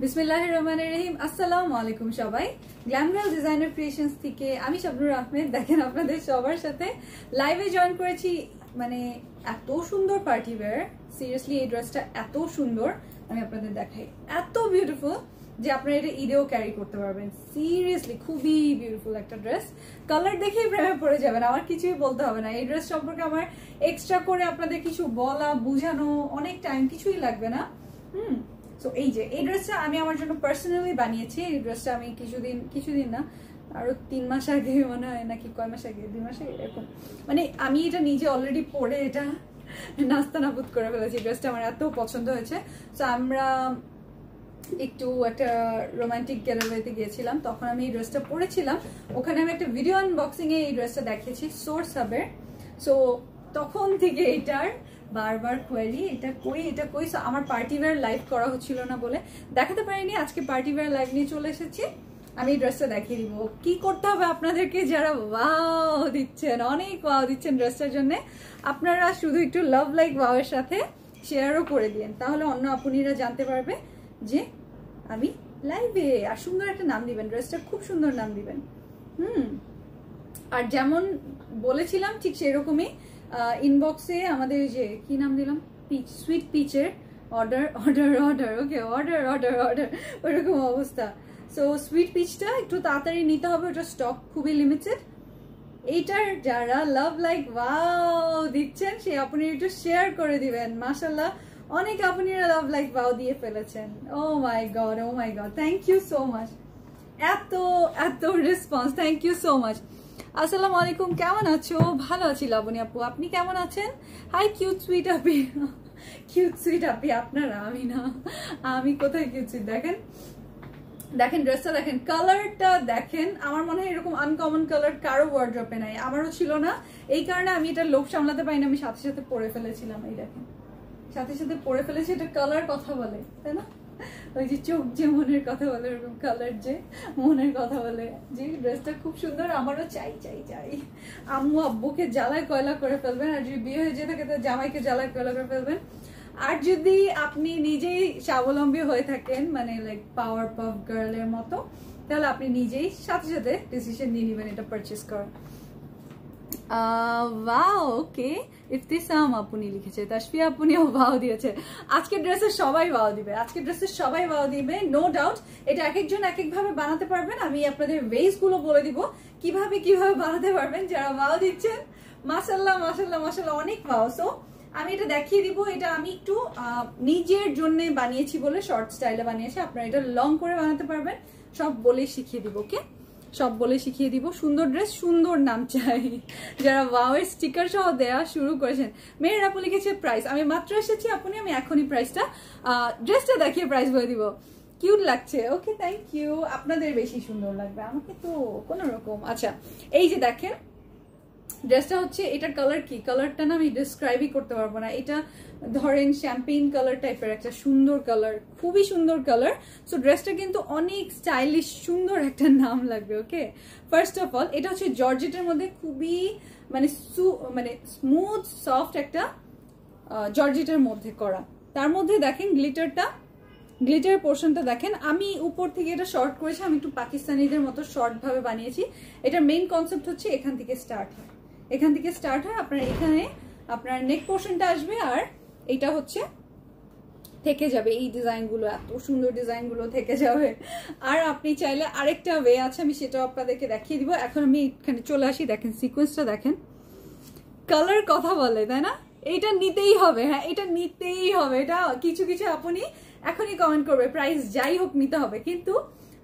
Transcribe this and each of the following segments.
বিসমিল্লাহির রহমানির রহিম। আসসালামু আলাইকুম সবাই। গ্ল্যাম গার্ল ডিজাইনার ক্রিয়েশনস থেকে আমি শাবনুর আহমেদ। দেখেন আপনাদের সবার সাথে লাইভে জয়েন করেছি। মানে এত সুন্দর পার্টি ওয়্যার, সিরিয়াসলি এই ড্রেসটা এত সুন্দর, আমি আপনাদের দেখাই। এত বিউটিফুল যে আপনারা এটা ঈদেও ক্যারি করতে পারবেন। সিরিয়াসলি খুবই বিউটিফুল একটা ড্রেস। কালার দেখেই প্রেমে পড়ে যাবেন, আমার কিছুই বলতে হবে না। এই ড্রেস সম্পর্কে আমার এক্সট্রা করে আপনাদের কিছু বলা বুঝানো অনেক টাইম কিছুই লাগবে না। তো এই যে এই ড্রেসটা আমি আমার জন্য পার্সোনালি বানিয়েছি। এই ড্রেসটা আমি কিছুদিন না, আরো 3 মাস আগে মনে হয়, নাকি কয় মাস আগে, 2 মাস আগে এরকম, মানে আমি এটা নিজে অলরেডি পরে এটা নাস্তা নাবুদ করে ফেলেছি। ড্রেসটা আমার এত পছন্দ হয়েছে। তো আমরা একটু একটা রোমান্টিক গ্যালারিতে গিয়েছিলাম, তখন আমি এই ড্রেসটা পরেছিলাম। ওখানে আমি একটা ভিডিও আনবক্সিং এ এই ড্রেসটা দেখিয়েছি সোর্স হাবের। সো তখন থেকে এটার বারবার কোয়েরি, এটা কই। সো আমার পার্টি ওয়্যার লাইভ করা হচ্ছিল না বলে দেখাতে পারিনি। আজকে পার্টি ওয়্যার লাইভ নিয়ে চলে এসেছি। আমি এই ড্রেসটা দেখিয়ে দিব। কি করতে হবে আপনাদেরকে, যারা ওয়াও দিচ্ছেন, অনেক ওয়াও দিচ্ছেন ড্রেসটার জন্য, আপনারা শুধু একটু লাভ লাইক ওয়াও এর সাথে শেয়ারও করে দিন, তাহলে অন্য আপুনিরা জানতে পারবে যে আমি লাইভে। আর সুন্দর একটা নাম দিবেন, ড্রেসটা খুব সুন্দর নাম দিবেন। আর যেমন বলেছিলাম ঠিক সেরকমই ইনবক্সে আমাদের যে কি নাম দিলাম, পিচ, সুইট পিচের অর্ডার ওকে, অর্ডার ওইরকম অবস্থা। সো সুইট পিচটা একটু তাড়াতাড়ি নিতে হবে, ওটা স্টক খুবই লিমিটেড। এইটার যারা লাভ লাইক ওয়াও দিচ্ছেন সেই আপনি একটু শেয়ার করে দিবেন। মাশাআল্লাহ অনেক আপনারা লাভ লাইক ওয়াও দিয়ে ফেলেছেন। Oh my god, thank you so much. এত response, thank you so much. আসসালামু আলাইকুম, কেমন আছো? ভালো আছি লাবণী আপু, আপনি কেমন আছেন? হাই কিউট সুইট আপি। কিউট সুইট আপি আপনারা, আমি না। আমি কোথায় কিউট সুইট? দেখেন ড্রেসটা দেখেন, কালারটা দেখেন। আমার মনে হয় এরকম আনকমন কালার কারো ওয়ার্ড্রপে নাই, আমারও ছিল না। এই কারণে আমি এটা লোভ সামলাতে পারিনি, আমি সাথে সাথে পরে ফেলেছিলাম। এই দেখেন, সাথে সাথে পরে ফেলেছি। এটা কালার কথা বলে, তাই না? ওই যে চোখ যে মনের কথা বলে, ওরকম কালার যে মনের কথা বলে। যে ড্রেসটা খুব সুন্দর, আমারও চাই। আম্মু আব্বুকে জ্বালায় কয়লা করে ফেলবেন, আর যদি বিয়ে হয়ে যেয়ে থাকে তো জামাইকে জ্বালায় কয়লা করে ফেলবেন। আর যদি আপনি নিজেই স্বাবলম্বী হয়ে থাকেন, মানে লাইক পাওয়ার পাফ গার্লের মতো, তাহলে আপনি নিজেই সাথে সাথে ডিসিশন নিয়ে নেবেন এটা পারচেস করার। ওয়াও, ওকে। ইফতিসাম আপনি লিখেছে, তাসফিয়া আপনিও ওয়াও দিয়েছে। আজকের ড্রেসে সবাই ওয়াও দিবে, নো ডাউট। এটা এক একজন এক এক ভাবে বানাতে পারবেন। আমি আপনাদের ওয়েজ গুলো বলে দিব কিভাবে বানাতে পারবেন যারা ওয়াও দিচ্ছেন। মাশাআল্লাহ অনেক ওয়াও। সো আমি এটা দেখিয়ে দিব। এটা আমি একটু নিজের জন্য বানিয়েছি বলে শর্ট স্টাইলে বানিয়েছি, আপনারা এটা লং করে বানাতে পারবেন। সব বলে শিখিয়ে দিব, ওকে? সব বলে শিখিয়ে দিব। সুন্দর ড্রেস, সুন্দর নাম চাই। যারা ওয়াও এর স্টিকার সহ দেয়া শুরু করেছেন। মেয়ের আপু লিখেছে প্রাইস, আমি মাত্র এসেছি আপনি, আমি এখনই প্রাইসটা, ড্রেসটা দেখিয়ে প্রাইস বলে দিব। কিউট লাগছে, ওকে, থ্যাংক ইউ। আপনাদের বেশি সুন্দর লাগবে, আমাকে তো কোনো রকম। আচ্ছা, এই যে দেখেন ড্রেসটা হচ্ছে, এটার কালার কি, কালারটা না আমি ডিসক্রাইবই করতে পারবো না। এটা ধরেন শ্যাম্পেইন কালার টাইপের একটা সুন্দর কালার, খুবই সুন্দর কালার। সো ড্রেসটা কিন্তু অনেক স্টাইলিশ, সুন্দর একটা নাম লাগবে, ওকে? ফার্স্ট অফ অল এটা হচ্ছে জর্জেটের মধ্যে খুবই মানে স্মুথ সফট একটা জর্জেটের মধ্যে করা। তার মধ্যে দেখেন গ্লিটার পোর্শনটা দেখেন। আমি উপর থেকে এটা শর্ট করেছি, আমি একটু পাকিস্তানিদের মতো শর্ট ভাবে বানিয়েছি। এটার মেইন কনসেপ্ট হচ্ছে এখান থেকে স্টার্ট হয়, আপনার এখানে আপনার নেক পোর্শনটা আসবে, আর এটা হচ্ছে থেকে যাবে। এই ডিজাইনগুলো, এত সুন্দর ডিজাইনগুলো থেকে যাবে। আর আপনি চাইলে আরেকটা ওয়ে আছে, আমি সেটাও আপনাদেরকে দেখিয়ে দিব। এখন আমি এখানে চলে আসি, দেখেন সিকোয়েন্সটা দেখেন, কালার কথা বলে, তাই না? এটা নিতেই হবে, হ্যাঁ এটা নিতেই হবে। এটা কিছু আপনি এখনই কমেন্ট করবে প্রাইস যাই হোক নিতে হবে, কিন্তু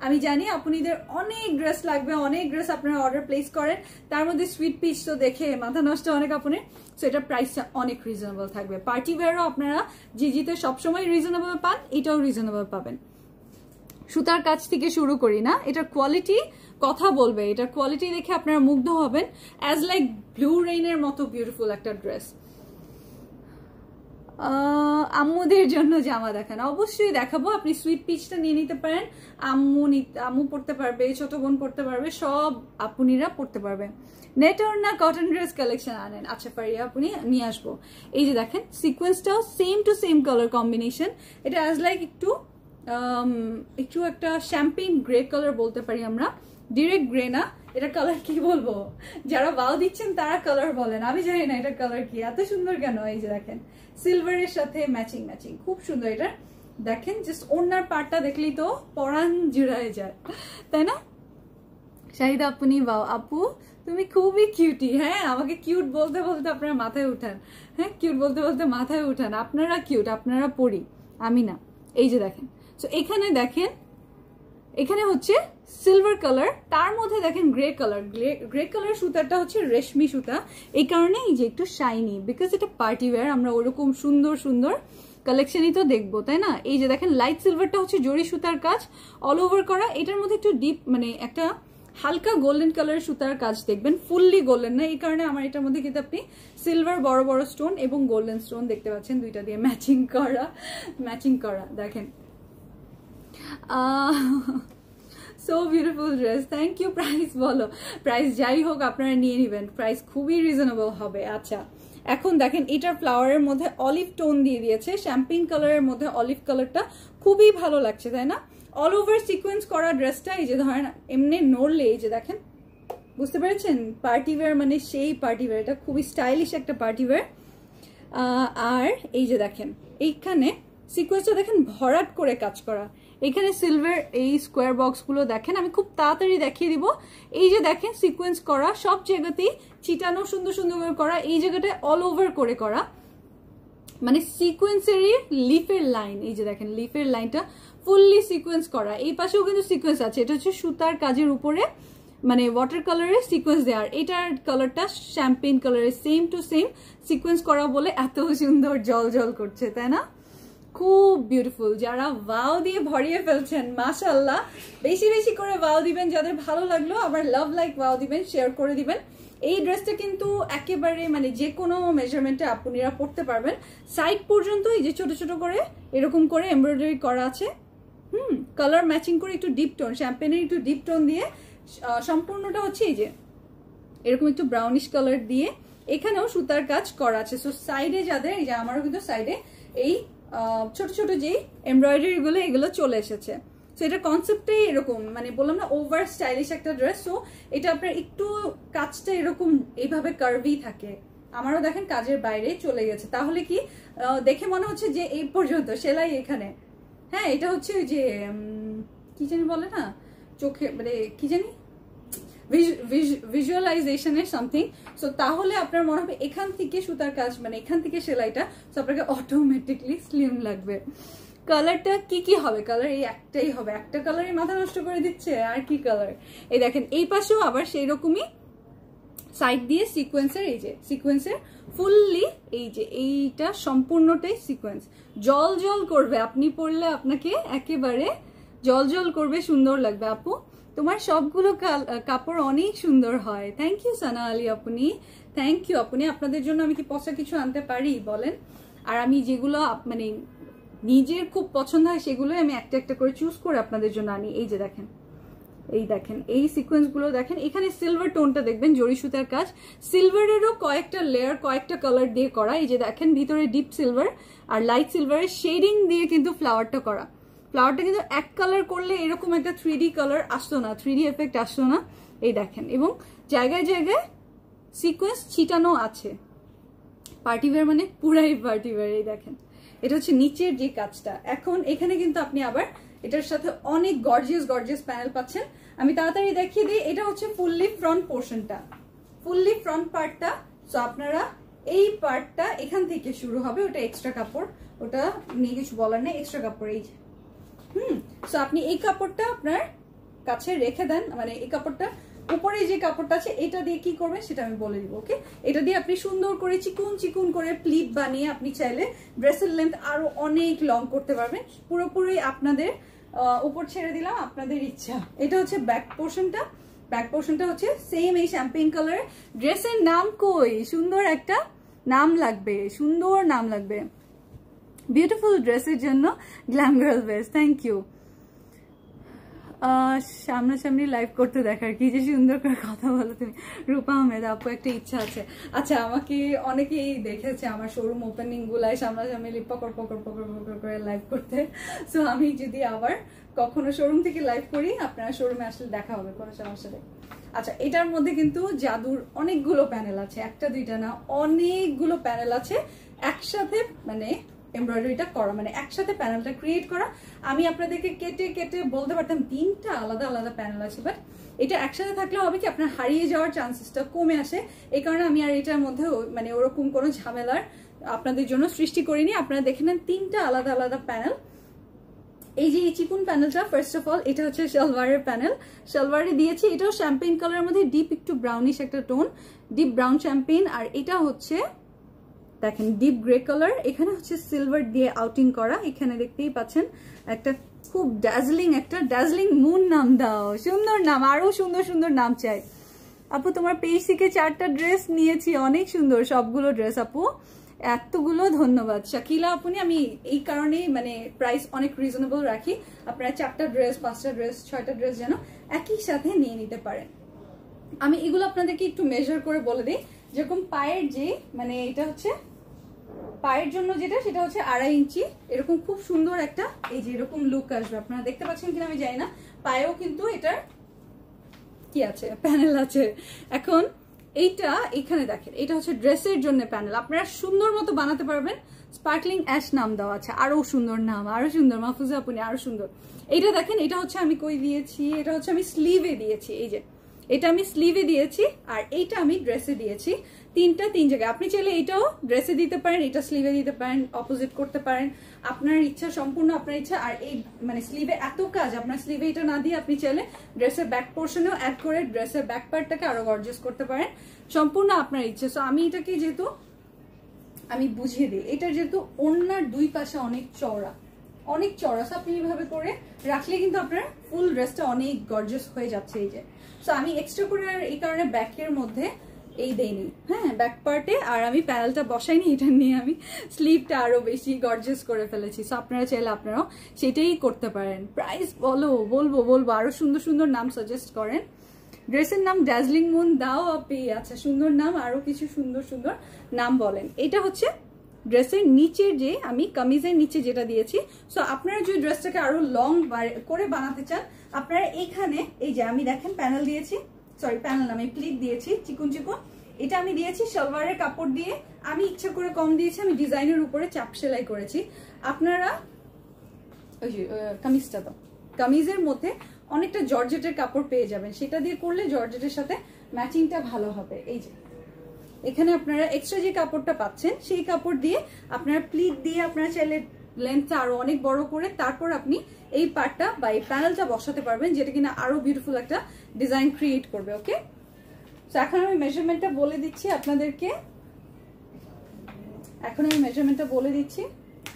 আমি জানি আপনাদের অনেক ড্রেস লাগবে, অনেক ড্রেস আপনারা অর্ডার প্লেস করেন। তার মধ্যে সুইট পিচ তো দেখে মাথা নষ্ট অনেক আপনার। সো এটার প্রাইসটা অনেক রিজনেবল থাকবে। পার্টি ওয়্যারও আপনারা জিজিতে সবসময় রিজনেবল পান, এটাও রিজনেবল পাবেন। সুতার কাজ থেকে শুরু করি না, এটার কোয়ালিটি কথা বলবে। এটার কোয়ালিটি দেখে আপনারা মুগ্ধ হবেন। অ্যাজ লাইক ব্লু রেইনের মতো বিউটিফুল একটা ড্রেস। আম্মুদের জন্য জামা দেখান, অবশ্যই দেখাবো। আপনি সুইট পিচটা নিয়ে নিতে পারেন, আম্মু পড়তে পারবে, ছোট বোন পড়তে পারবে, সব আপুনিরা পড়তে পারবেন। নেট ওড়না কটন ড্রেস কালেকশন আনেন। আচ্ছা পারিয়া আপনি নিয়ে আসবো। এই যে দেখেন সিকোয়েন্সটাও same to same colour combination. এটা অ্যাজ লাইক একটু একটু একটা শ্যাম্পেইন গ্রে কালার বলতে পারি আমরা, ডিরেক্ট গ্রে না, এটা কালার কি বলবো, যারা বাও দিচ্ছেন তারা কালার বলেন, আমি জানি না এটা কালার কি, এত সুন্দর কেন। এই যে দেখেন সিলভারের সাথে ম্যাচিং ম্যাচিং, খুব সুন্দর। এটা দেখেন জাস্ট ওনার পার্টটা দেখলেই তো পরাণ জুড়ায় যায়, তাই না? শাহিদা আপনি বাও, আপু তুমি খুবই কিউটি। হ্যাঁ, আমাকে কিউট বলতে বলতে আপনারা মাথায় উঠান, হ্যাঁ কিউট বলতে বলতে মাথায় উঠান, আপনারা কিউট, আপনারা পড়ি, আমি না। এই যে দেখেন, তো এখানে দেখেন, এখানে হচ্ছে সিলভার কালার, তার মধ্যে দেখেন গ্রে কালার, গ্রে কালার সুতাটা হচ্ছে রেশমি সুতা, এই কারণে এই যে একটু শাইনি, বিকজ এটা পার্টি ওয়্যার, আমরা ওরকম সুন্দর সুন্দর কালেকশনই তো দেখবো, তাই না? এই যে দেখেন লাইট সিলভারটা হচ্ছে জরি সুতার কাজ, অল ওভার করা, এটার মধ্যে একটু ডিপ মানে একটা হালকা গোল্ডেন কালারের সুতার কাজ দেখবেন, ফুললি গোল্ডেন না, এই কারণে আমার এটার মধ্যে কিন্তু আপনি সিলভার বড় বড় স্টোন এবং গোল্ডেন স্টোন দেখতে পাচ্ছেন, দুইটা দিয়ে ম্যাচিং করা দেখেন। So beautiful dress, thank you. Price বলো, প্রাইস যাই হোক আপনারা নিয়ে নেবেন, প্রাইস খুবই রিজনেবল হবে। আচ্ছা, এখন দেখেন এটার ফ্লাওয়ারের মধ্যে অলিভ টোন দিয়ে দিয়েছে, শ্যাম্পেইন কালারের মধ্যে অলিভ কালারটা খুবই ভালো লাগছে, তাই না? অল ওভার সিকোয়েন্স করা ড্রেসটা, এই যে ধরেন এমনি নড়লে, এই যে দেখেন, বুঝতে পেরেছেন? পার্টি ওয়্যার মানে সেই পার্টি ওয়্যার, এটা খুবই স্টাইলিশ একটা পার্টি ওয়্যার। আর এই যে দেখেন এইখানে সিকোয়েন্সটা দেখেন ভরাট করে কাজ করা, এখানে সিলভার এই স্কোয়ার বক্সগুলো দেখেন, আমি খুব তাড়াতাড়ি দেখিয়ে দিব। এই যে দেখেন সিকোয়েন্স করা, সব জায়গাতেই চিটানো সুন্দর সুন্দর করে করা, এই জায়গাটায় অল ওভার করে করা, মানে সিকোয়েন্সেরই লিফের লাইন, এই যে দেখেন লিফের লাইনটা ফুললি সিকোয়েন্স করা, এই পাশেও কিন্তু সিকোয়েন্স আছে, এটা হচ্ছে সুতার কাজের উপরে মানে ওয়াটার কালারের সিকোয়েন্স দেওয়ার, এটার কালারটা শ্যাম্পেইন কালারের সেম টু সেম সিকোয়েন্স করা বলে এত সুন্দর জল জল করছে, তাই না? খুব বিউটিফুল। যারা ওয়াও দিয়ে ভরিয়ে ফেলছেন মাশাআল্লাহ, বেশি বেশি করে ওয়াও দিবেন, যাদের ভালো লাগলো আবার লাভ লাইক ওয়াও দিবেন, শেয়ার করে দিবেন। এই ড্রেসটা কিন্তু একেবারে মানে যে কোনো মেজারমেন্টে আপনারা পরতে পারবেন, সাইড পর্যন্ত এই যে ছোট ছোট করে এরকম করে এমব্রয়ডারি করা আছে, কালার ম্যাচিং করে একটু ডিপ টোন, শ্যাম্পেনের একটু ডিপ টোন দিয়ে সম্পূর্ণটা হচ্ছে এই যে এরকম একটু ব্রাউনিশ কালার দিয়ে, এখানেও সুতার কাজ করা আছে। সো সাইডে যাদের, এই যে আমারও কিন্তু সাইডে এই ছোট ছোট যে এমব্রয়ডারি গুলো এগুলো চলে এসেছে। সো এটা কনসেপ্টটাই এরকম, মানে বললাম না ওভার স্টাইলিশ একটা ড্রেস। সো এটা আপনার একটু কাজটা এরকম এইভাবে কার্ভি থাকে, আমারও দেখেন কাজের বাইরে চলে গেছে, তাহলে কি দেখে মনে হচ্ছে যে এই পর্যন্ত সেলাই এখানে। হ্যাঁ, এটা হচ্ছে ওই যে কি জানি বলে না, চোখে মানে কি জানি ভিজুয়ালাইজেশনের সামথিং। সো তাহলে আপনার মনে হবে এখান থেকে সুতার কাজ মানে এখান থেকে সেলাইটা, সো আপনাকে অটোমেটিকলি স্লিম লাগবে। কালারটা কি কি হবে? কালার এই একটাই হবে, একটা কালারই মাথা নষ্ট করে দিচ্ছে, আর কি কালার? এই দেখেন এই পাশেও আবার সেই রকমই সাইড দিয়ে সিকোয়েন্সের, এই যে সিকোয়েন্সের ফুললি, এই যে এইটা সম্পূর্ণটাই সিকোয়েন্স, জল জল করবে, আপনি পরলে আপনাকে একেবারে জল জল করবে, সুন্দর লাগবে। আপু তোমার সবগুলো কাপড় অনেক সুন্দর হয়, থ্যাংক ইউ সানা আলী আপনি, থ্যাংক ইউ আপনি। আপনাদের জন্য আমি কি পচা কিছু আনতে পারি বলেন? আর আমি যেগুলো মানে নিজের খুব পছন্দ হয় সেগুলোই আমি একটা একটা করে চুজ করে আপনাদের জন্য আনি। এই যে দেখেন, এই দেখেন এই সিকোয়েন্স গুলো দেখেন, এখানে সিলভার টোনটা দেখবেন, জরি সুতার কাজ, সিলভারেরও কয়েকটা লেয়ার কয়েকটা কালার দিয়ে করা। এই যে দেখেন ভিতরে ডিপ সিলভার আর লাইট সিলভারের শেডিং দিয়ে কিন্তু ফ্লাওয়ারটা করা। ফ্লাওয়ারটা কিন্তু এক কালার করলে এরকম একটা 3D কালার আসতো না, 3D এফেক্ট আসতো না। এই দেখেন, এবং জায়গায় জায়গায় সিকোয়েন্স ছিটানো আছে, পার্টিওয়্যার মানে পুরাই পার্টিওয়্যার। এই দেখেন এটা হচ্ছে নিচের যে কাজটা। এখন এখানে কিন্তু আপনি আবার এটার সাথে অনেক গর্জিয়াস গর্জিয়াস প্যানেল পাচ্ছেন। আমি তাড়াতাড়ি দেখিয়ে দিই, এটা হচ্ছে ফুললি ফ্রন্ট পোর্শনটা, ফুললি ফ্রন্ট পার্টটা। সো আপনারা এই পার্টটা এখান থেকে শুরু হবে, ওটা এক্সট্রা কাপড়, ওটা নিয়ে কিছু বলার নেই, এক্সট্রা কাপড়। এই যে সো আপনি এই কাপড়টা আপনার কাছে রেখে দেন, মানে এই কাপড়টা উপরে যে কাপড়টা আছে এটা দিয়ে কি করবেন সেটা আমি বলে দিব। ওকে, এটা দিয়ে আপনি সুন্দর করে চিকুন চিকুন করে প্লিট বানিয়ে আপনি চাইলে ড্রেসের লেন্থ আরো অনেক লং করতে পারবেন। পুরোপুরি আপনাদের উপর ছেড়ে দিলাম, আপনাদের ইচ্ছা। এটা হচ্ছে ব্যাক পোর্শনটা, ব্যাক পোর্শনটা হচ্ছে সেম এই শ্যাম্পেইন কালার। ড্রেসের নাম কই? সুন্দর একটা নাম লাগবে, সুন্দর নাম লাগবে বিউটিফুল ড্রেসের জন্য glam girl best, thank you. সামনাসামনি লাইভ করতে দেখার, কি যে সুন্দর করে কথা বলো তুমি। রূপা আহমেদ আপু একটা ইচ্ছা আছে। আচ্ছা, আমাকে অনেকেই দেখেছে আমার শোরুম ওপেনিং গুলায় সামনাসামনি পকর পকর পকর পকর করে লাইভ করতে। সো আমি যদি আবার কখনো শোরুম থেকে লাইভ করি, আপনারা শোরুমে আসলে দেখা হবে, কোনো সমস্যা নেই। আচ্ছা, এটার মধ্যে কিন্তু জাদুর অনেকগুলো প্যানেল আছে, একটা দুইটা না, অনেকগুলো প্যানেল আছে একসাথে, মানে এমব্রয়ডারিটা করা, মানে একসাথে প্যানেলটা ক্রিয়েট করা। আমি আপনাদেরকে কেটে কেটে বলতে পারতাম 3টা আলাদা আলাদা প্যানেল আছে, বাট এটা একসাথে থাকলে হবে কি আপনার হারিয়ে যাওয়ার চান্সেসটা কমে আসে। এই কারণে আমি আর এটার মধ্যে মানে ওরকম কোনো ঝামেলার আপনাদের জন্য সৃষ্টি করিনি। আপনারা দেখে নেন 3টা আলাদা আলাদা প্যানেল। এই যে এই চিকুন প্যানেলটা, ফার্স্ট অফ অল এটা হচ্ছে সালোয়ারের প্যানেল, সালোয়ারে দিয়েছি। এটাও শ্যাম্পেইন কালারের মধ্যে ডিপ একটু ব্রাউনিশ একটা টোন, ডিপ ব্রাউন শ্যাম্পেইন। আর এটা হচ্ছে দেখেন ডিপ গ্রে কালার, এখানে হচ্ছে সিলভার দিয়ে আউটিং করা। এখানে দেখতেই পাচ্ছেন একটা খুব ড্যাজলিং মুন নাম দাও, সুন্দর নাম, আরো সুন্দর সুন্দর নাম চাই। আপু তোমার পেজ থেকে 4টা ড্রেস নিয়েছি, অনেক সুন্দর সবগুলো ড্রেস আপু, এতগুলো ধন্যবাদ। শাকিলা আপনি, আমি এই কারণেই মানে প্রাইস অনেক রিজনেবল রাখি, আপনারা 4টা ড্রেস 5টা ড্রেস 6টা ড্রেস যেন একই সাথে নিয়ে নিতে পারেন। আমি এগুলো আপনাদেরকে একটু মেজার করে বলে দিই। যেরকম পায়ের যে মানে এটা হচ্ছে পায়ের জন্য যেটা, সেটা হচ্ছে 2.5 ইঞ্চি, এরকম খুব সুন্দর একটা এই যে এরকম লুক আসবে। আপনারা দেখতে পাচ্ছেন কিনা আমি জানি না, পায়েও কিন্তু এটার কি আছে, প্যানেল আছে। এখন এইটা এখানে দেখেন, এটা হচ্ছে ড্রেসের জন্য প্যানেল, আপনারা সুন্দর মতো বানাতে পারবেন। স্পার্কলিং অ্যাশ নাম দেওয়া আছে, আরো সুন্দর নাম, আরো সুন্দর, মাহফুজা আপনি আরো সুন্দর। এইটা দেখেন, এটা হচ্ছে আমি কই দিয়েছি, এটা হচ্ছে আমি স্লিভে দিয়েছি, এই যে এটা আমি স্লিভে দিয়েছি, আর এইটা আমি ড্রেসে দিয়েছি। 3 জায়গায়। আপনি চাইলে এটাও ড্রেসে দিতে পারেন, এটা স্লিভে দিতে পারেন, অপোজিট করতে পারেন, আপনার ইচ্ছা, সম্পূর্ণ আপনার ইচ্ছা। আর এই মানে স্লিভে এত কাজ, আপনার স্লিভে এটা না দিয়ে আপনি চাইলে ড্রেসের ব্যাক পোর্শনেও অ্যাড করে ড্রেসের ব্যাক পার্টটাকে আরো গর্জিয়াস করতে পারেন, সম্পূর্ণ আপনার ইচ্ছা। সো আমি এটাকে যেহেতু আমি বুঝিয়ে দিই, এটা যেহেতু ওড়নার 2 পাশে অনেক চওড়া, আপনি এইভাবে করে রাখলে কিন্তু আপনার ফুল ড্রেসটা অনেক গর্জিয়াস হয়ে যাচ্ছে। এই যে সো আমি এক্সট্রা করে আর এই কারণে ব্যাকের মধ্যে এই দেইনি, হ্যাঁ ব্যাক পার্টে, আর আমি প্যানেলটা বসাইনি, এটা নিয়ে আমি স্লিভটা আরো বেশি গর্জিয়াস করে ফেলেছি। সো আপনারা চাইলে আপনারাও সেটাই করতে পারেন। প্রাইস বলবো আরো সুন্দর সুন্দর নাম সাজেস্ট করেন। ড্রেসের নাম ড্যাজলিং মুন দাও আপনি, আচ্ছা সুন্দর নাম, আরো কিছু সুন্দর সুন্দর নাম বলেন। এটা হচ্ছে ড্রেসের নিচের যে আমি কামিজের নিচে যেটা দিয়েছি। সো আপনারা যদি ড্রেসটাকে আরো লং করে বানাতে চান, আপনারা এখানে এই যে আমি দেখেন প্যানেল দিয়েছি, সরি প্যানেল না, আমি প্লিট দিয়েছি চিকুন চিকুন, এটা আমি দিয়েছি সালোয়ারের কাপড় দিয়ে। আমি ইচ্ছা করে কম দিয়েছি, আমি ডিজাইনের উপরে চাপ সেলাই করেছি। আপনারা ওই যে কামিজটা তো, কামিজের মধ্যে অনেকটা জর্জেটের কাপড় পেয়ে যাবেন, সেটা দিয়ে করলে জর্জেটের সাথে ম্যাচিংটা ভালো হবে। এই যে এখানে আপনারা এক্সট্রা যে কাপড়টা পাচ্ছেন, সেই কাপড় দিয়ে আপনারা প্লিট দিয়ে আপনারা চাইলে লেন্থটা আরো অনেক বড় করে তারপর আপনি এই পার্টটা বা এই প্যানেলটা বসাতে পারবেন, যেটা কিনা আরো বিউটিফুল একটা ডিজাইন ক্রিয়েট করবে। ওকে, তো এখন আমি মেজারমেন্টটা বলে দিচ্ছি আপনাদেরকে,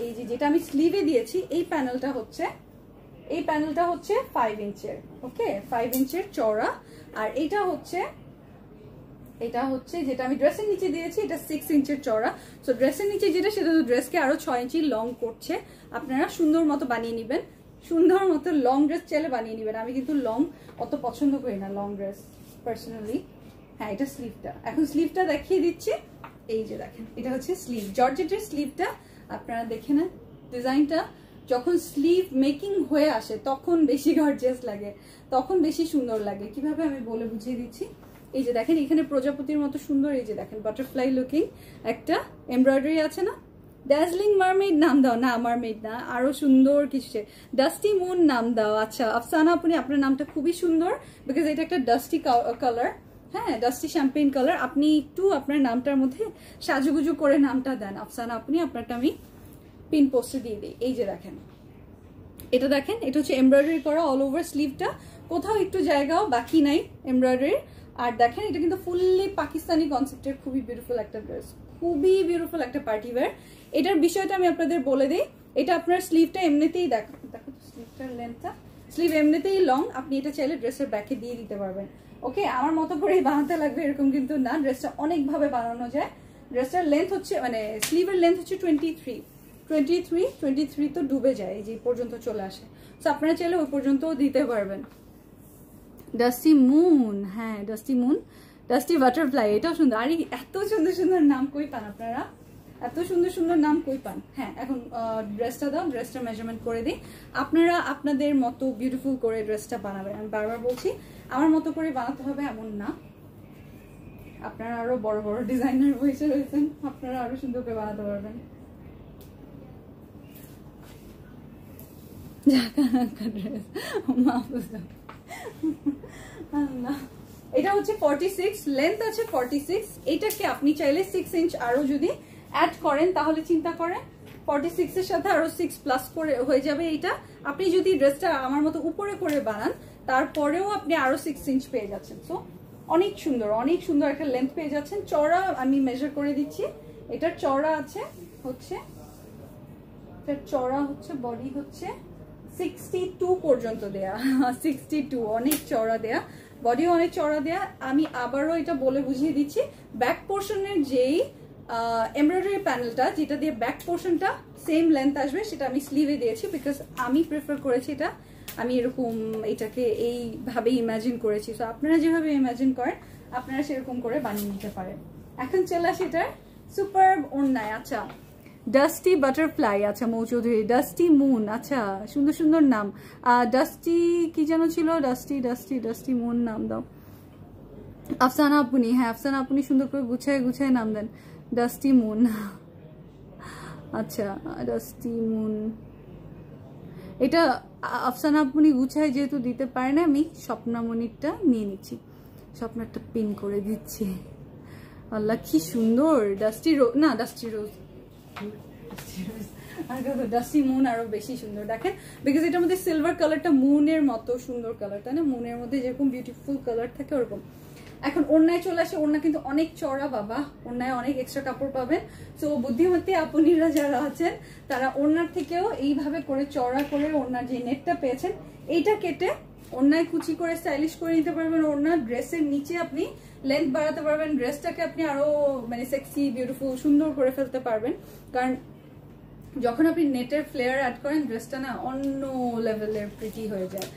এই যে যেটা আমি স্লিভে দিয়েছি, এই প্যানেলটা হচ্ছে 5 ইঞ্চের, ওকে 5 ইঞ্চের চওড়া। আর এটা হচ্ছে যেটা আমি ড্রেসের নিচে দিয়েছি, এটা 6 ইঞ্চের চওড়া। সো ড্রেসের নিচে যেটা, সেটা তো ড্রেসকে আরো 6 ইঞ্চি লং করছে। আপনারা সুন্দর মতো বানিয়ে নেবেন, সুন্দর মতো লং ড্রেস চাইলে বানিয়ে নেবেন। আমি কিন্তু লং অত পছন্দ করি না, লং ড্রেস পার্সোনালি। হ্যাঁ, এটা স্লিভটা, এখন স্লিভটা দেখিয়ে দিচ্ছি। এই যে দেখেন, এটা হচ্ছে স্লিভ, জর্জেটের স্লিভটা। আপনারা দেখে নেন ডিজাইনটা, যখন স্লিভ মেকিং হয়ে আসে তখন বেশি গর্জিয়াস লাগে, তখন বেশি সুন্দর লাগে। কিভাবে আমি বলে বুঝিয়ে দিচ্ছি। এই যে দেখেন, এখানে প্রজাপতির মতো সুন্দর, এই যে দেখেন বাটারফ্লাই লুকিং একটা এমব্রয়ডারি আছে না। ড্যাজলিং মারমেড নাম দাও, না মারমেড না, আরো সুন্দর কিছু, ডাস্টি মুন নাম দাও। আচ্ছা আফসানা আপনি, আপনার নামটা খুবই সুন্দর, বিকজ এটা একটা ডাস্টি কালার, হ্যাঁ ডাস্টি শ্যাম্পেইন কালার। আপনি একটু আপনার নামটার মধ্যে সাজুগুজু করে নামটা দেন আফসানা আপনি, আপনারটা আমি পিন পোস্টে দিয়ে দিই। এই যে দেখেন, এটা দেখেন, এটা হচ্ছে এমব্রয়ডারি করা অল ওভার স্লিভটা, কোথাও একটু জায়গাও বাকি নাই এমব্রয়ডারি। আর দেখেন, এটা কিন্তু ফুললি পাকিস্তানি কনসেপ্টের খুবই বিউটিফুল একটা ড্রেস, খুবই বিউটিফুল একটা পার্টি ওয়্যার। এটার বিষয়টা আমি আপনাদের বলে দিই, এটা আপনার স্লিভটা এমনিতেই দেখো স্লিভটার লেন্থটা, স্লিভ এমনিতেই লং, আপনি এটা চাইলে ড্রেসের ব্যাকে দিয়ে দিতে পারবেন। ওকে, আমার মতো করেই বানাতে লাগবে এরকম কিন্তু না, ড্রেসটা অনেকভাবে বানানো যায়। ড্রেসটার লেন্থ হচ্ছে মানে স্লিভের লেন্থ হচ্ছে 23 তো ডুবে যায়, এই যে পর্যন্ত চলে আসে। সো আপনারা চাইলে ওই পর্যন্তও দিতে পারবেন। ডাস্টি মুন, হ্যাঁ ডাস্টি মুন, ডাস্টি বাটারফ্লাই, এটাও সুন্দর। আর এত সুন্দর সুন্দর নাম কই পান আপনারা, এত সুন্দর সুন্দর নাম কই পান। হ্যাঁ এখন ড্রেসটা দাও, ড্রেসটা মেজারমেন্ট করে দিই। আপনারা আপনাদের মতো বিউটিফুল করে ড্রেসটা বানাবেন। আমি বারবার বলছি আমার মতো করে বানাতে হবে এমন না, আপনারা আরো বড় বড় ডিজাইনার বসে রয়েছেন, আপনারা আরো সুন্দর করে বানাতে পারবেন। এটা হচ্ছে 46, লেন্থ আছে 46। এটাকে আপনি চাইলে 6 ইঞ্চ আরো যদি অ্যাড করেন তাহলে চিন্তা করেন 46 এর সাথে আরো 6 প্লাস করে হয়ে যাবে এইটা। আপনি যদি ড্রেসটা আমার মতো উপরে করে বানান তারপরেও আপনি আরো 6 ইঞ্চ পেয়ে যাচ্ছেন। সো অনেক সুন্দর একটা লেন্থ পেয়ে যাচ্ছেন। চওড়া আমি মেজার করে দিচ্ছি, এটার চওড়া আছে হচ্ছে, এটার চওড়া হচ্ছে বডি হচ্ছে 62 পর্যন্ত দেয়া, 62 অনেক চওড়া দেয়া, বডিও অনেক চওড়া দেয়া। আমি আবারও এটা বলে বুঝিয়ে দিচ্ছি, ব্যাক পোর্শনের যেই এমব্রয়ডারি প্যানেলটা যেটা দিয়ে ব্যাক পোর্শনটা সেম লেন্থ আসবে সেটা আমি স্লিভে দিয়েছি, বিকজ আমি প্রেফার করেছি এটা, আমি এরকম এটাকে এইভাবে ইমাজিন করেছি। সো আপনারা যেভাবে ইমাজিন করেন আপনারা সেরকম করে বানিয়ে নিতে পারেন। এখন চলে আসি এটার সুপার ওড়নায়। আচ্ছা ডাস্টি বাটারফ্লাই, আচ্ছা মৌচৌধুরী, ডাস্টি মুন, আচ্ছা সুন্দর সুন্দর নাম। ডাস্টি কি যেন ছিল, ডাস্টি ডাস্টি ডাস্টি মুন নাম দাও। আফসানা আপুনি, হ্যাঁ আফসানা আপুনি সুন্দর করে গুছায় গুছায় নাম দেন। ডাস্টি মুন, আচ্ছা ডাস্টি মুন, এটা আফসানা আপুনি গুছায় যেহেতু দিতে পারে না, আমি স্বপ্নামণিরটা নিয়ে নিচ্ছি, স্বপ্নারটা পিন করে দিচ্ছি। আল্লাহ কি সুন্দর, ডাস্টি রোজ না ডাস্টি রোজ, ডাস্টি মুন আরো বেশি সুন্দর দেখেন, বিকজ এটার মধ্যে সিলভার কালারটা মুনের মতো সুন্দর কালার, তাই না? মুনের মধ্যে যেরকম বিউটিফুল কালার থাকে ওরকম। এখন ওড়নায় চলে আসে, ওড়না কিন্তু অনেক চড়া বাবা, ওড়নায় অনেক এক্সট্রা কাপড় পাবেন। সো বুদ্ধিমতী আপুনিরা যারা আছেন তারা ওড়নার থেকেও এইভাবে করে চড়া করে ওড়নার যে নেটটা পেয়েছেন এইটা কেটে ওড়নায় কুচি করে স্টাইলিশ করে নিতে পারবেন। ওড়নার ড্রেসের নিচে আপনি লেন্থ বাড়াতে পারবেন, ড্রেসটাকে আপনি আরো মানে সেক্সি বিউটিফুল সুন্দর করে ফেলতে পারবেন। কারণ যখন আপনি নেটের ফ্লেয়ার অ্যাড করেন ড্রেসটা না অন্য লেভেলের প্রিটি হয়ে যায়,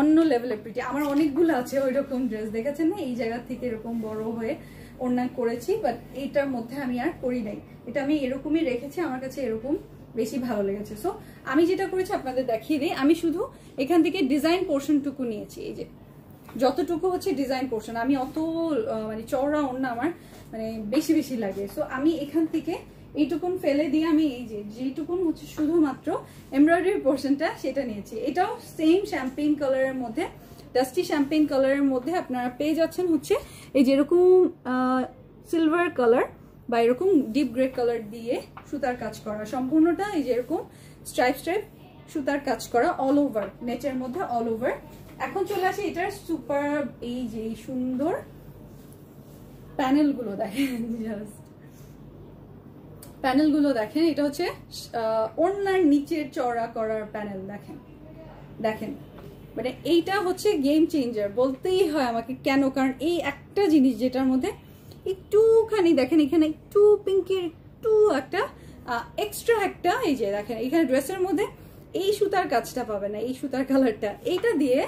অন্য লেভেলের প্রিটি। আমার অনেকগুলো আছে ওই রকম ড্রেস, দেখেছেন না? এই জায়গা থেকে এরকম বড় হয়ে ওড়না করেছি, বাট এইটার মধ্যে আমি আর করি নাই, এটা আমি এরকমই রেখেছি, আমার কাছে এরকম বেশি ভালো লেগেছে। সো আমি যেটা করেছি আপনাদের দেখিয়ে দিই, আমি শুধু এখান থেকে ডিজাইন পোর্শনটুকু নিয়েছি, এই যে যতটুকু হচ্ছে ডিজাইন পোর্শন, আমি অত মানে চওড়া ওড়না আমার মানে বেশি বেশি লাগে। সো আমি এখান থেকে এইটুকুন ফেলে দিয়ে আমি এই যে যেটুকুন হচ্ছে শুধুমাত্র এমব্রয়ডারি পোর্শনটা সেটা নিয়েছি। এটাও সেম শ্যাম্পেইন কালারের মধ্যে, ডাস্টি শ্যাম্পেইন কালারের মধ্যে আপনারা পেয়ে যাচ্ছেন হচ্ছে এই যেরকম সিলভার কালার বা এরকম ডিপ গ্রে কালার দিয়ে সুতার কাজ করা, সম্পূর্ণটা এই যেরকম স্ট্রাইপ স্ট্রাইপ সুতার কাজ করা অল ওভার নেটের মধ্যে অল ওভার। এখন চলে আসে এটার সুপার এই যে সুন্দর প্যানেলগুলো দেখেন, জাস্ট প্যানেলগুলো দেখেন, এটা হচ্ছে ওড়নার নিচের চড়া করার প্যানেল, দেখেন দেখেন, মানে এইটা হচ্ছে গেম চেঞ্জার বলতেই হয় আমাকে। কেন? কারণ এই একটা জিনিস যেটার মধ্যে একটুখানি দেখেন এখানে একটু পিঙ্কের একটু একটা এক্সট্রা একটা, এই যে দেখেন এখানে ড্রেসের মধ্যে এই সুতার কাজটা পাবে না, এই সুতার কালারটা, এইটা দিয়ে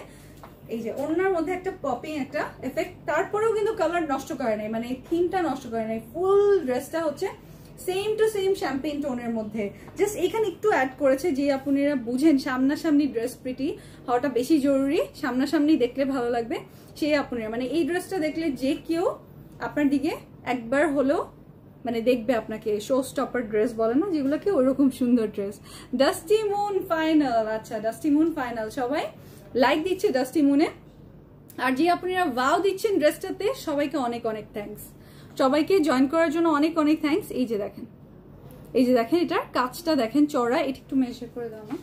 এই যে ওড়নার মধ্যে একটা পপিং একটা এফেক্ট, তারপরেও কিন্তু কালার নষ্ট করে নাই, মানে থিমটা নষ্ট করে নাই, ফুল ড্রেসটা হচ্ছে সেম টু সেম শ্যাম্পেইন টোনের মধ্যে, জাস্ট এখানে একটু অ্যাড করেছে। যে আপনারা বুঝেন সামনাসামনি ড্রেস প্রিটি হওয়াটা বেশি জরুরি, সামনাসামনি দেখলে ভালো লাগবে, সেই আপনারা মানে এই ড্রেসটা দেখলে যে কেউ আপনার দিকে একবার হলেও মানে দেখবে আপনাকে। শো স্টপার ড্রেস বলে না যেগুলোকে, ওরকম সুন্দর ড্রেস। ডাস্টি মুন ফাইনাল, আচ্ছা ডাস্টি মুন ফাইনাল, সবাই লাইক দিচ্ছে ডাস্টি মুনে, আর যে আপনারা ওয়াও দিচ্ছেন ড্রেসটাতে সবাইকে অনেক অনেক থ্যাঙ্কস, সবাইকে জয়েন করার জন্য অনেক অনেক থ্যাঙ্কস। এই যে দেখেন, এই যে দেখেন এটার কাজটা দেখেন চড়া, এটা একটু মেজার করে দাও না।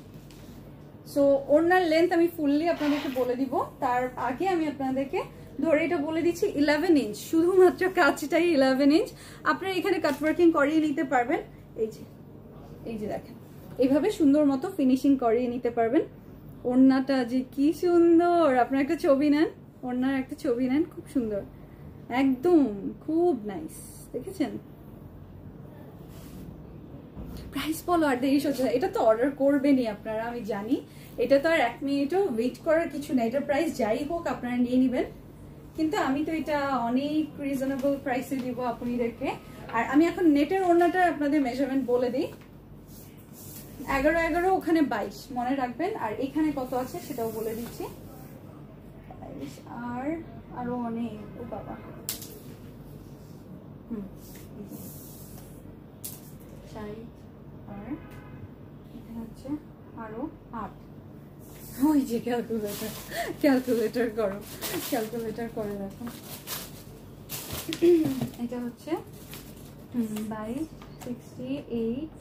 সো ওড়নার লেন্থ আমি ফুললি আপনাদেরকে বলে দিব, তার আগে আমি আপনাদেরকে ধরে এটা বলে দিচ্ছি 11 ইঞ্চ, শুধুমাত্র কাজটাই 11 ইঞ্চ। আপনারা এখানে কাটওয়ার্কিং করিয়ে নিতে পারবেন, এই যে দেখেন এইভাবে সুন্দর মতো ফিনিশিং করিয়ে নিতে পারবেন। ওড়নাটা যে কি সুন্দর, আপনারা একটা ছবি নেন, ওড়নার একটা ছবি নেন, খুব সুন্দর একদম, খুব নাইস, দেখেছেন? প্রাইস বলো আর দেরি হচ্ছে, এটা তো অর্ডার করবেনই আপনারা আমি জানি, এটা তো আর 1 মিনিটও ওয়েট করার কিছু না, এটার প্রাইস যাই হোক আপনারা নিয়ে নেবেন, কিন্তু আমি তো এটা অনেক রিজনেবল প্রাইসে দিব আপনাদেরকে। আর আমি এখন নেটের ওড়নাটা আপনাদের মেজারমেন্ট বলে দিই, 11-11 ওখানে 22 মনে রাখবেন, আর এখানে কত আছে সেটাও বলে দিচ্ছি, 22 আর আরো অনেক, ও বাবা, আর এখানে হচ্ছে আরো 8, ওই যে ক্যালকুলেটর করো, ক্যালকুলেটর করে দেখো, এটা হচ্ছে 22, 68,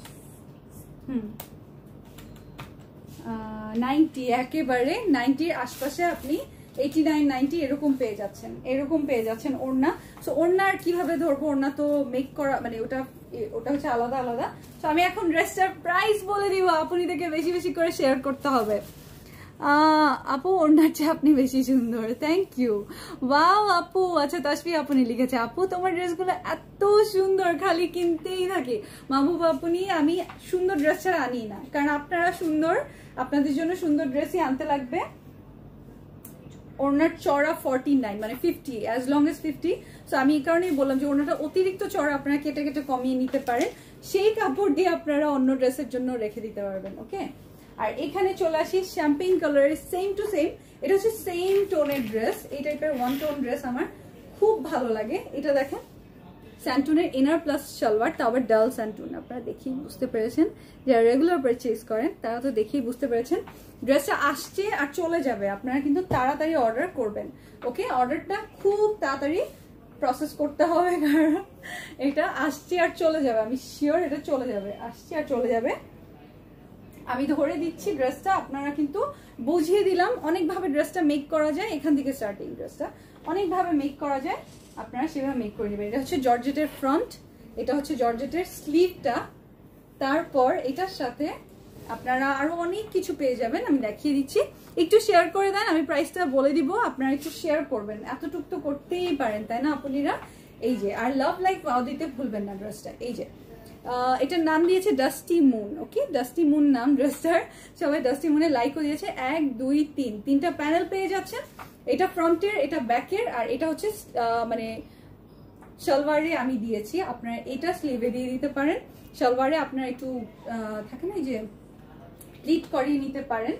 90, একেবারে 90 এর আশপাশে আপনি 89-90 এরকম পেয়ে যাচ্ছেন ওড়না। সো ওড়না আর কিভাবে ধরবো, ওড়না তো মেক করা মানে ওটা হচ্ছে আলাদা আলাদা। তো আমি এখন ড্রেসটার প্রাইস বলে দিব, আপনাদেরকে বেশি বেশি করে শেয়ার করতে হবে। আপু ওড়নার চেয়ে আপনি বেশি সুন্দর, থ্যাংক ইউ। ওয়াও আপু, আচ্ছা তাসফি আপনি লিখেছে, আপু তোমার ড্রেসগুলো এত সুন্দর, খালি কিনতেই থাকি। মাহবুব আপনি, আমি সুন্দর ড্রেস ছাড়া আনি না, কারণ আপনারা সুন্দর, আপনাদের জন্য সুন্দর ড্রেসই আনতে লাগবে। ওড়নার চড়া 49 মানে 50, অ্যাজ লং এজ 50। সো আমি এই কারণেই বললাম যে ওড়নাটা অতিরিক্ত চড়া, আপনারা কেটে কেটে কমিয়ে নিতে পারেন, সেই কাপড় দিয়ে আপনারা অন্য ড্রেসের জন্য রেখে দিতে পারবেন। ওকে, আর এখানে চলে আসি শ্যাম্পেইন কালারের সেম টু সেম, এটা হচ্ছে সেম টোনের ড্রেস, এই টাইপের ওয়ান টোন ড্রেস আমার খুব ভালো লাগে। এটা দেখেন স্যান্টুনের ইনার প্লাস সালোয়ার, তাও আবার ডাল স্যান্টুন, আপনারা দেখেই বুঝতে পেরেছেন, যারা রেগুলার পারচেজ করেন তারা তো দেখেই বুঝতে পেরেছেন। ড্রেসটা আসছে আর চলে যাবে, আপনারা কিন্তু তাড়াতাড়ি অর্ডার করবেন। ওকে, অর্ডারটা খুব তাড়াতাড়ি প্রসেস করতে হবে, কারণ এটা আসছে আর চলে যাবে, আমি শিওর এটা চলে যাবে, আসছে আর চলে যাবে। আমি ধরে দিচ্ছি ড্রেসটা, আপনারা কিন্তু বুঝিয়ে দিলাম অনেকভাবে ড্রেসটা মেক করা যায়, এখান থেকে স্টার্টিং ড্রেসটা অনেকভাবে মেক করা যায়, আপনারা সেভাবে মেক করে নেবেন। এটা হচ্ছে জর্জেটের ফ্রন্ট, এটা হচ্ছে জর্জেটের স্লিভটা, তারপর এটার সাথে আপনারা আরো অনেক কিছু পেয়ে যাবেন, আমি দেখিয়ে দিচ্ছি। একটু শেয়ার করে দেন, আমি প্রাইসটা বলে দিব, আপনারা একটু শেয়ার করবেন, এতটুকু তো করতেই পারেন তাই না আপনারা। এই যে, আর লাভ লাইক ওয়াও দিতে ভুলবেন না ড্রেসটা। এই যে এটার নাম দিয়েছে ডাস্টি মুন, ওকে, ডাস্টি মুন নাম ড্রেসটার, সবাই ডাস্টি মুনে লাইকও দিয়েছে। 1, 2, 3 তিনটা প্যানেল পেয়ে যাচ্ছেন, এটা ফ্রন্টের, এটা ব্যাকের, আর এটা হচ্ছে মানে সালোয়ারে আমি দিয়েছি, আপনারা এটা স্লিভে দিয়ে দিতে পারেন, সালোয়ারে আপনারা একটু থাকে না এই যে প্লিট করিয়ে নিতে পারেন,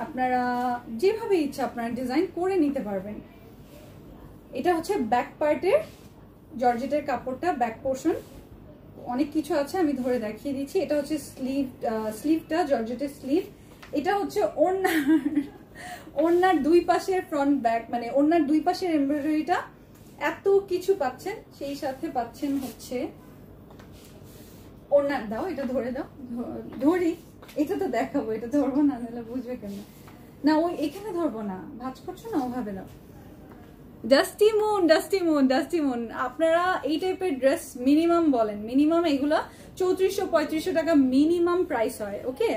আপনারা যেভাবে ইচ্ছা আপনারা ডিজাইন করে নিতে পারবেন। এটা হচ্ছে ব্যাক পার্টের জর্জেটের কাপড়টা, ব্যাক পোর্শন, অনেক কিছু আছে আমি ধরে দেখিয়ে দিচ্ছি। এটা হচ্ছে স্লিভটা, জর্জেটের স্লিভ। এটা হচ্ছে ওড়নার দুই পাশের ফ্রন্ট ব্যাক, মানে ওড়নার দুই পাশের এমব্রয়ডারিটা, এত কিছু পাচ্ছেন, সেই সাথে পাচ্ছেন হচ্ছে ওড়নার, দাও এটা ধরে দাও, ধরি, এটা তো দেখাবো, এটা ধরবো না নাহলে বুঝবে কেন, না ওই এখানে ধরবো না, ভাঁজ করছো না ওভাবে দাও। Dusty moon, dusty moon, dusty moon, আপনারা এই টাইপের ড্রেস মিনিমাম বলেন, মিনিমাম এগুলো 3400-3500 টাকা মিনিমাম প্রাইস হয়। ওকে,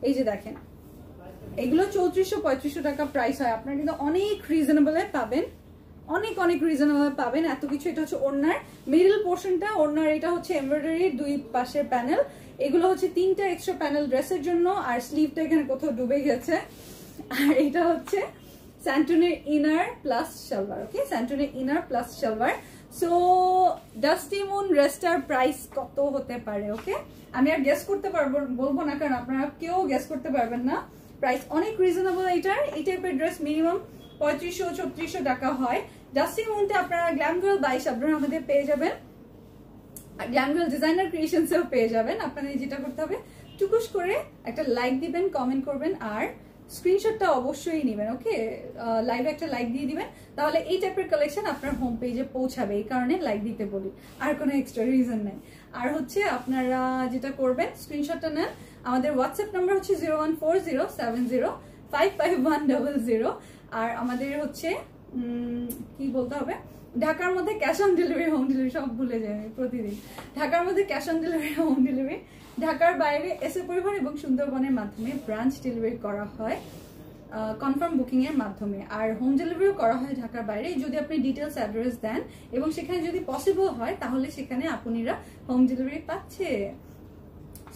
এই যে দেখেন এগুলো 3400-3500 টাকা প্রাইস হয়, আপনারা কিন্তু অনেক রিজনেবলে পাবেন, অনেক অনেক রিজনেবল পাবেন এত কিছু। এটা হচ্ছে ওড়নার মিডল পোর্শনটা, ওড়নার এটা হচ্ছে এমব্রয়ডারি দুই পাশের প্যানেল, এগুলো হচ্ছে 3টা এক্সট্রা প্যানেল ড্রেসের জন্য, আর স্লিভটা এখানে কোথাও ডুবে গেছে। আর এটা হচ্ছে স্যান্টুনের ইনার প্লাস সালোয়ার, ওকে, স্যান্টুনের inner plus salwar. So dusty moon ড্রেসটার প্রাইস কত হতে পারে? ওকে, আমি আর গেস করতে বলবো না, কারণ আপনারা কেউ গেস করতে পারবেন না, প্রাইস অনেক রিজনেবল এটার। এই টাইপের ড্রেস মিনিমাম 3500-3600 টাকা হয়। ডাস্টি মুনতে আপনারা গ্ল্যাম গার্ল বাই শাবনূর আমাদের পেয়ে যাবেন, আর গ্ল্যাম গার্ল ডিজাইনার ক্রিয়েশনসেও পেয়ে যাবেন। আপনাদের যেটা করতে হবে, টুকুস করে একটা লাইক দিবেন, কমেন্ট করবেন, আর স্ক্রিনশটটা অবশ্যই নেবেন। ওকে, লাইভে একটা লাইক দিয়ে দিবেন, তাহলে এই টাইপের কালেকশন আপনার হোম পেজে পৌঁছাবে, এই কারণে লাইক দিতে বলি, আর কোনো এক্সট্রা রিজন নেই। আর হচ্ছে আপনারা যেটা করবেন, স্ক্রিনশটটা নেন, আমাদের হোয়াটসঅ্যাপ নাম্বার হচ্ছে 01407055100, আর আমাদের হচ্ছে কি বলতে হবে, ঢাকার মধ্যে cash on delivery, home delivery সব ভুলে যায় প্রতিদিন। ঢাকার মধ্যে cash on delivery, home delivery, ঢাকার বাইরে এসএ পরিবহন এবং সুন্দরবনের মাধ্যমে ব্রাঞ্চ ডেলিভারি করা হয় কনফার্ম বুকিং এর মাধ্যমে, আর হোম ডেলিভারিও করা হয় ঢাকার বাইরে। যদি আপনি ডিটেলস অ্যাড্রেস দেন এবং সেখানে যদি পসিবল হয়, তাহলে সেখানে আপনারা হোম ডেলিভারি পাচ্ছে।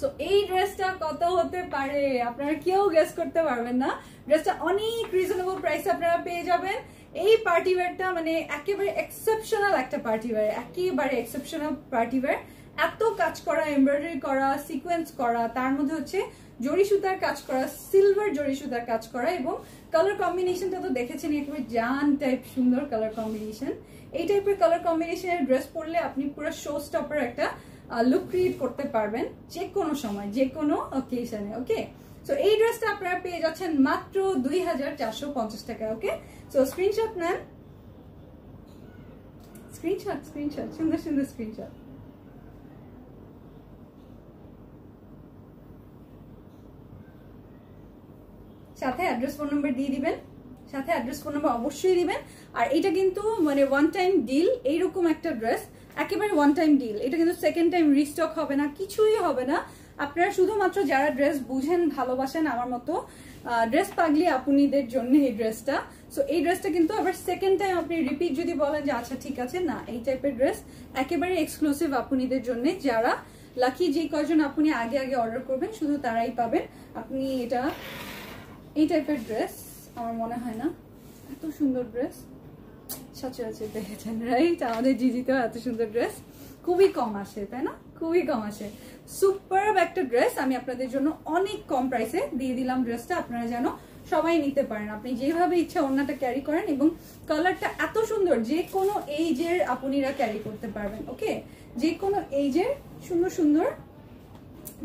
সো এই ড্রেসটা কত হতে পারে আপনারা কেউ গেস করতে পারবেন না। ড্রেসটা অনেক রিজনেবল প্রাইসে আপনারা পেয়ে যাবেন। এই পার্টি ওয়্যারটা মানে একেবারে এক্সেপশনাল একটা পার্টি ওয়্যার, একেবারে এক্সেপশনাল পার্টি ওয়্যার। এত কাজ করা, এমব্রয়ডারি করা, সিকোয়েন্স করা, তার মধ্যে হচ্ছে জরি সুতার কাজ করা, সিলভার জরি সুতার কাজ করা, এবং কালার কম্বিনেশনটা তো দেখেছেন একেবারে জান টাইপ সুন্দর কালার কম্বিনেশন। এই টাইপের কালার কম্বিনেশনের ড্রেস পরলে আপনি পুরো শো স্টপার একটা লুক ক্রিয়েট করতে পারবেন যে কোনো সময়, যে কোনো অকেশনে। ওকে, সো এই ড্রেসটা আপনারা পেয়ে যাচ্ছেন মাত্র 2450 টাকা। ওকে, সো স্ক্রিনশট নেন, স্ক্রিনশট সুন্দর সুন্দর স্ক্রিনশট। সাথে অ্যাড্রেস ফোন নাম্বার দিয়ে দিবেন, সাথে অ্যাড্রেস ফোন নাম্বার অবশ্যই দিবেন। আর এটা কিন্তু মানে ওয়ান টাইম ডিল, এইরকম একটা ড্রেস একেবারে ওয়ান টাইম ডিল। এটা কিন্তু সেকেন্ড টাইম রিস্টক হবে না, কিছুই হবে না। আপনারা শুধুমাত্র যারা ড্রেস বুঝেন, ভালোবাসেন আমার মতো ড্রেস পাগলি আপুনিদের জন্য এই ড্রেসটা। সো এই ড্রেসটা কিন্তু আবার সেকেন্ড টাইম আপনি রিপিট যদি বলেন যে আচ্ছা ঠিক আছে, না, এই টাইপের ড্রেস একেবারে এক্সক্লুসিভ আপুনিদের জন্য। যারা লাকি, যে কয়জন আপনি আগে আগে অর্ডার করবেন শুধু তারাই পাবেন। আপনি এটা এই টাইপের ড্রেস আমার মনে হয় না এত সুন্দর ড্রেস সচরাচর দেখেছেন, রাইট? আমাদের জিজিতেও এত সুন্দর ড্রেস খুবই কম আসে, তাই না? খুবই কম আসে। সুপারব একটা ড্রেস আমি আপনাদের জন্য অনেক কম প্রাইসে দিয়ে দিলাম। ড্রেসটা আপনারা যেন সবাই নিতে পারেন, আপনি যেভাবে ইচ্ছা ওড়নাটা ক্যারি করেন, এবং কালারটা এত সুন্দর যে কোনো এইজের আপুনিরা ক্যারি করতে পারবেন। ওকে, যে কোনো এইজের সুন্দর সুন্দর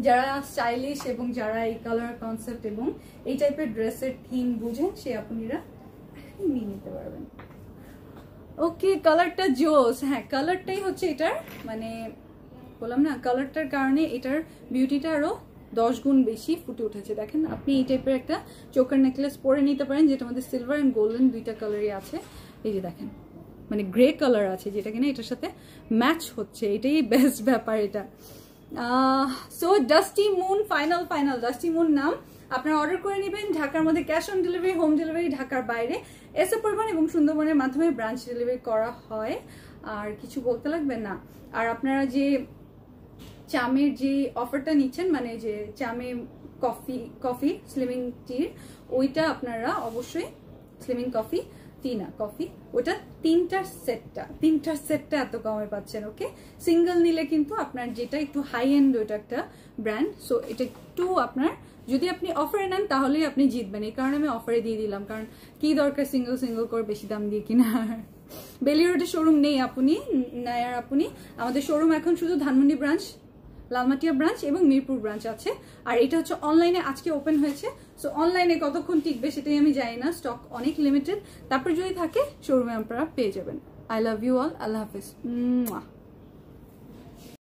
যারা স্টাইলিশ এবং যারা এই কালার কনসেপ্ট এবং এই টাইপের ড্রেসের থিম বুঝেন সে আপুনিরা নিয়ে নিতে পারবেন। ওকে, কালারটা জোস। হ্যাঁ, কালারটাই হচ্ছে এটার মানে বললাম না, কালারটার কারণে এটার বিউটিটা আরো 10 গুণ বেশি ফুটে উঠেছে। দেখেন, আপনি এই টাইপের একটা চোকার নেকলেস পরে নিতে পারেন, যেটা আমাদের সিলভার অ্যান্ড গোল্ডেন দুইটা কালারই আছে। এই যে দেখেন, মানে গ্রে কালার আছে, যেটা কিনা এটার সাথে ম্যাচ হচ্ছে, এটাই বেস্ট ব্যাপার এটা। So dusty moon, final dusty moon নাম। আপনারা অর্ডার করে নেবেন। ঢাকার মধ্যে cash on delivery, home delivery, ঢাকার বাইরে এসে পরিবহন এবং সুন্দরবনের মাধ্যমে ব্রাঞ্চ ডেলিভারি করা হয়। আর কিছু বলতে লাগবে না। আর আপনারা যে চামের যে অফারটা নিচ্ছেন, মানে যে চামে কফি স্লিমিং টির, ওইটা আপনারা অবশ্যই স্লিমিং কফি টি না কফি, ওটা তিনটার সেটটা এত কমে পাচ্ছেন। ওকে, সিঙ্গেল নিলে কিন্তু আপনার যেটা একটু হাই এন্ড, ওইটা একটা ব্র্যান্ড। সো এটা একটু আপনার যদি আপনি অফারে নেন তাহলেই আপনি জিতবেন, এই কারণে আমি অফারে দিয়ে দিলাম। কারণ কি দরকার সিঙ্গেল করে বেশি দাম দিয়ে কিনা। বেলি রোডে শোরুম নেই আপনি নেয়ার, আপনি আমাদের শোরুম এখন শুধু ধানমন্ডি ব্রাঞ্চ, লালমাটিয়া ব্রাঞ্চ এবং মিরপুর ব্রাঞ্চ আছে। আর এটা হচ্ছে অনলাইনে আজকে ওপেন হয়েছে। সো অনলাইনে কতক্ষণ টিকবে সেটাই আমি জানি না, স্টক অনেক লিমিটেড। তারপর যদি থাকে শোরুমে আপনারা পেয়ে যাবেন। আই লাভ ইউ অল, আল্লাহ হাফিজ।